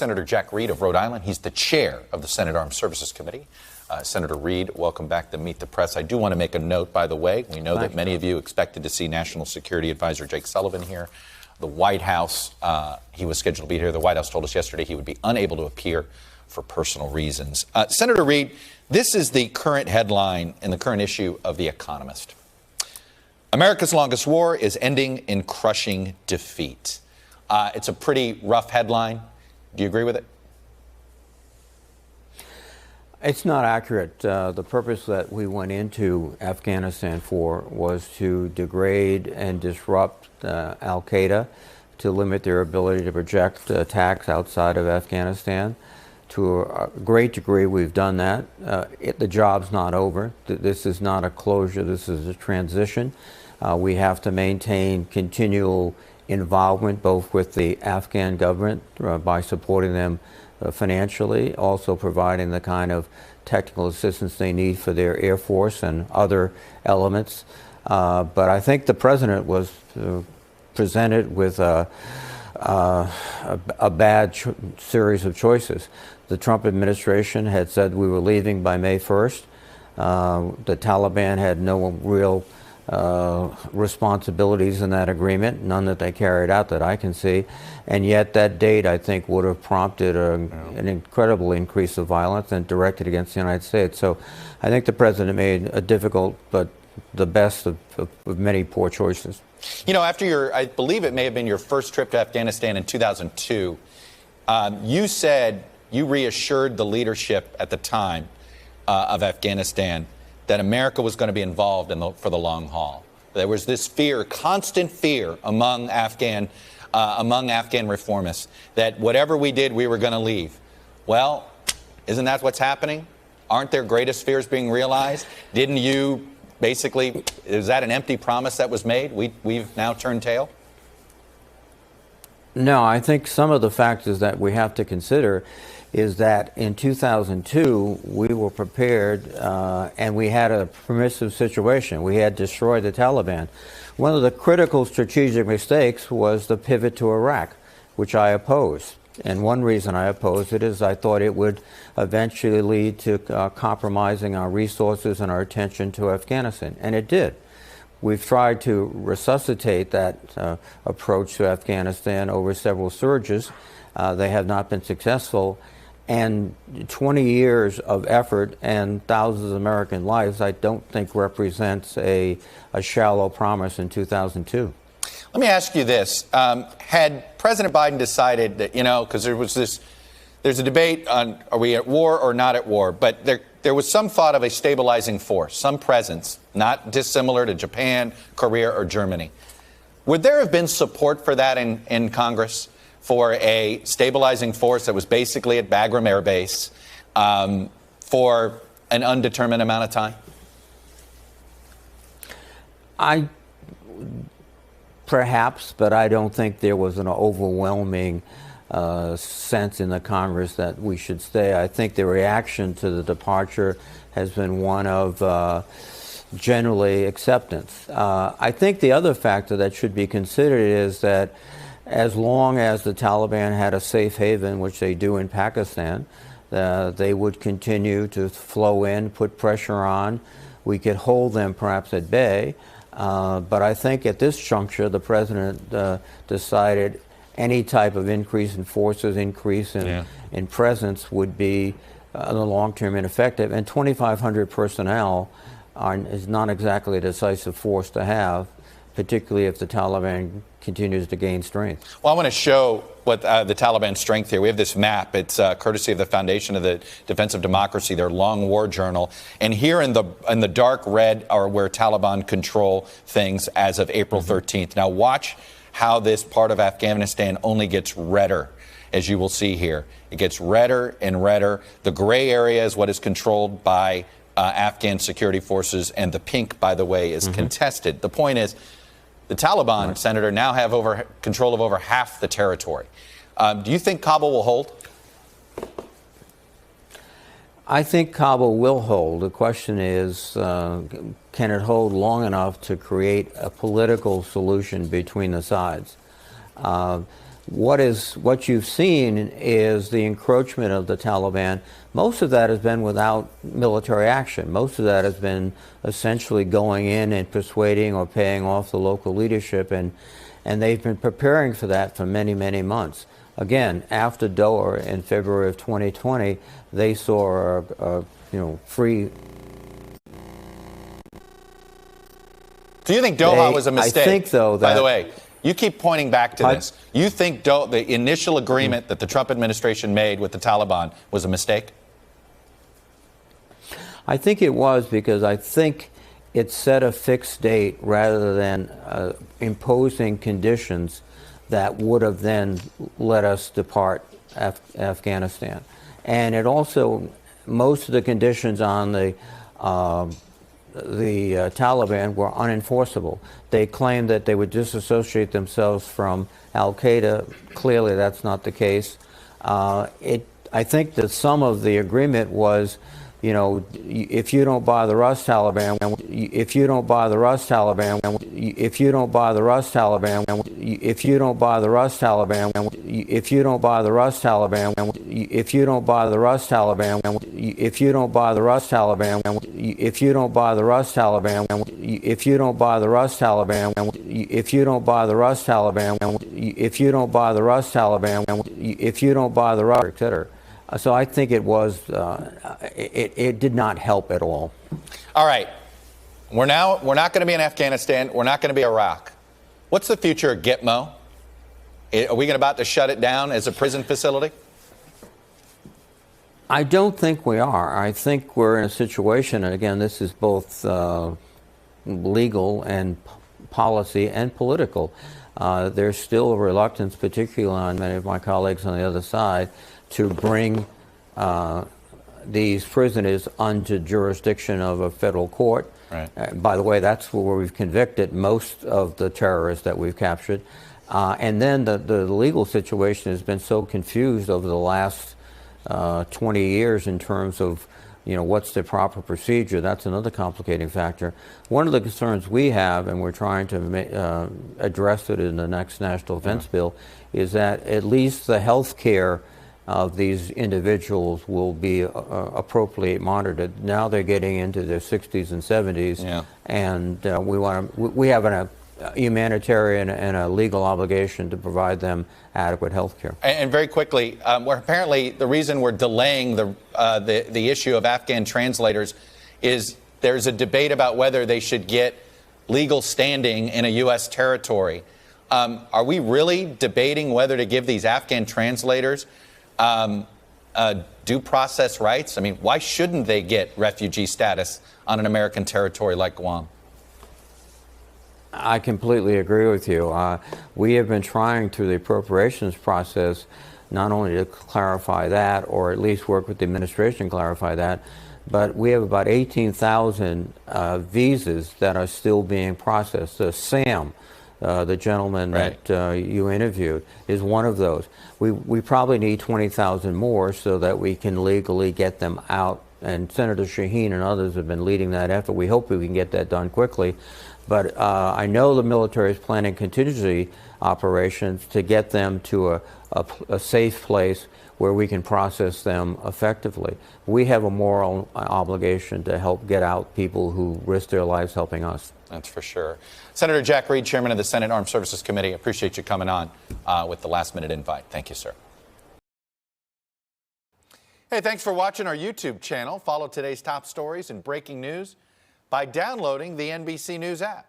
Senator Jack Reed of Rhode Island. He's the chair of the Senate Armed Services Committee. Senator Reed, welcome back to Meet the Press. I do want to make a note, by the way. We know that many of you expected to see National Security Advisor Jake Sullivan here. The White House, he was scheduled to be here. The White House told us yesterday he would be unable to appear for personal reasons. Senator Reed, this is the current headline in the current issue of The Economist. America's longest war is ending in crushing defeat. It's a pretty rough headline. Do you agree with it? It's not accurate. The purpose that we went into Afghanistan for was to degrade and disrupt al-Qaeda, to limit their ability to project attacks outside of Afghanistan. To a great degree, we've done that. The job's not over. This is not a closure. This is a transition. We have to maintain continual involvement both with the Afghan government by supporting them financially, also providing the kind of technical assistance they need for their Air Force and other elements. But I think the president was presented with a bad series of choices. The Trump administration had said we were leaving by May 1st. The Taliban had no real responsibilities in that agreement, none that they carried out that I can see, and yet that date I think would have prompted an incredible increase of violence and directed against the United States. So I think the president made a difficult but the best of many poor choices. You know, after your, I believe it may have been your first trip to Afghanistan in 2002, you said you reassured the leadership at the time of Afghanistan that America was going to be involved for the long haul. There was this fear, constant fear among Afghan reformists that whatever we did, we were going to leave. Well, isn't that what's happening? Aren't their greatest fears being realized? Didn't you basically, is that an empty promise that was made? We've now turned tail? No, I think some of the factors that we have to consider is that in 2002, we were prepared and we had a permissive situation. We had destroyed the Taliban. One of the critical strategic mistakes was the pivot to Iraq, which I opposed. And one reason I opposed it is I thought it would eventually lead to compromising our resources and our attention to Afghanistan, and it did. We've tried to resuscitate that approach to Afghanistan over several surges. They have not been successful. And 20 years of effort and thousands of American lives, I don't think represents a shallow promise in 2002. Let me ask you this. Had President Biden decided that, you know, because there's a debate on are we at war or not at war, but there was some thought of a stabilizing force, some presence, not dissimilar to Japan, Korea, or Germany. Would there have been support for that in Congress? For a stabilizing force that was basically at Bagram Air Base for an undetermined amount of time? Perhaps, but I don't think there was an overwhelming sense in the Congress that we should stay. I think the reaction to the departure has been one of generally acceptance. I think the other factor that should be considered is that as long as the Taliban had a safe haven, which they do in Pakistan, they would continue to flow in, put pressure on. We could hold them perhaps at bay. But I think at this juncture, the president decided any type of increase in forces, increase in presence would be in the long term ineffective. And 2,500 personnel is not exactly a decisive force to have, particularly if the Taliban continues to gain strength. Well, I want to show what the Taliban's strength here. We have this map. It's courtesy of the Foundation of the Defense of Democracy, their long war journal. And here in the dark red are where Taliban control things as of April 13th. Now watch how this part of Afghanistan only gets redder, as you will see here. It gets redder and redder. The gray area is what is controlled by Afghan security forces, and the pink, by the way, is contested. The point is, the Taliban, Senator, now have control of over half the territory. Do you think Kabul will hold? I think Kabul will hold. The question is, can it hold long enough to create a political solution between the sides? what you've seen is the encroachment of the Taliban. Most of that has been without military action. Most of that has been essentially going in and persuading or paying off the local leadership, and they've been preparing for that for many, many months. Again, after Doha in February of 2020, they saw a free. Do you think Doha was a mistake? I think, though, that, by the way, you keep pointing back to this. You think the initial agreement that the Trump administration made with the Taliban was a mistake? I think it was, because I think it set a fixed date rather than imposing conditions that would have then let us depart Afghanistan. And it also, most of the conditions on the Taliban were unenforceable. They claimed that they would disassociate themselves from al-Qaeda. Clearly, that's not the case. I think that some of the agreement was, if you don't buy the Rust Taliban, if you don't buy the Rust Taliban, if you don't buy the Rust Taliban, if you don't buy the Rust Taliban, if you don't buy the Rust Taliban, if you don't buy the Rust Taliban, if you don't buy the Rust Taliban, if you don't buy the Rust Taliban, if you don't buy the Rust Taliban, if you don't buy the Rust Taliban, if you don't buy the Rust Taliban, if you don't buy the Rust, etc. So I think it was, it did not help at all. All right. We're not going to be in Afghanistan. We're not going to be Iraq. What's the future of Gitmo? Are we about to shut it down as a prison facility? I don't think we are. I think we're in a situation, and again, this is both legal and policy and political. There's still a reluctance, particularly on many of my colleagues on the other side, to bring these prisoners under jurisdiction of a federal court. Right. By the way, that's where we've convicted most of the terrorists that we've captured. And then the legal situation has been so confused over the last 20 years in terms of, what's the proper procedure. That's another complicating factor. One of the concerns we have, and we're trying to address it in the next National Defense Bill, is that at least the health care of these individuals will be appropriately monitored. Now they're getting into their 60s and 70s, and we have a humanitarian and a legal obligation to provide them adequate health care. And very quickly, apparently the reason we're delaying the issue of Afghan translators is there's a debate about whether they should get legal standing in a U.S. territory. Are we really debating whether to give these Afghan translators due process rights? I mean, why shouldn't they get refugee status on an American territory like Guam? I completely agree with you. We have been trying through the appropriations process not only to clarify that, or at least work with the administration to clarify that, but we have about 18,000 visas that are still being processed. Sam, the gentleman that you interviewed, is one of those. We probably need 20,000 more so that we can legally get them out. And Senator Shaheen and others have been leading that effort. We hope we can get that done quickly. But I know the military is planning contingency operations to get them to a safe place where we can process them effectively. We have a moral obligation to help get out people who risk their lives helping us. That's for sure. Senator Jack Reed, Chairman of the Senate Armed Services Committee, appreciate you coming on with the last-minute invite. Thank you, sir. Hey, thanks for watching our YouTube channel. Follow today's top stories and breaking news by downloading the NBC News app.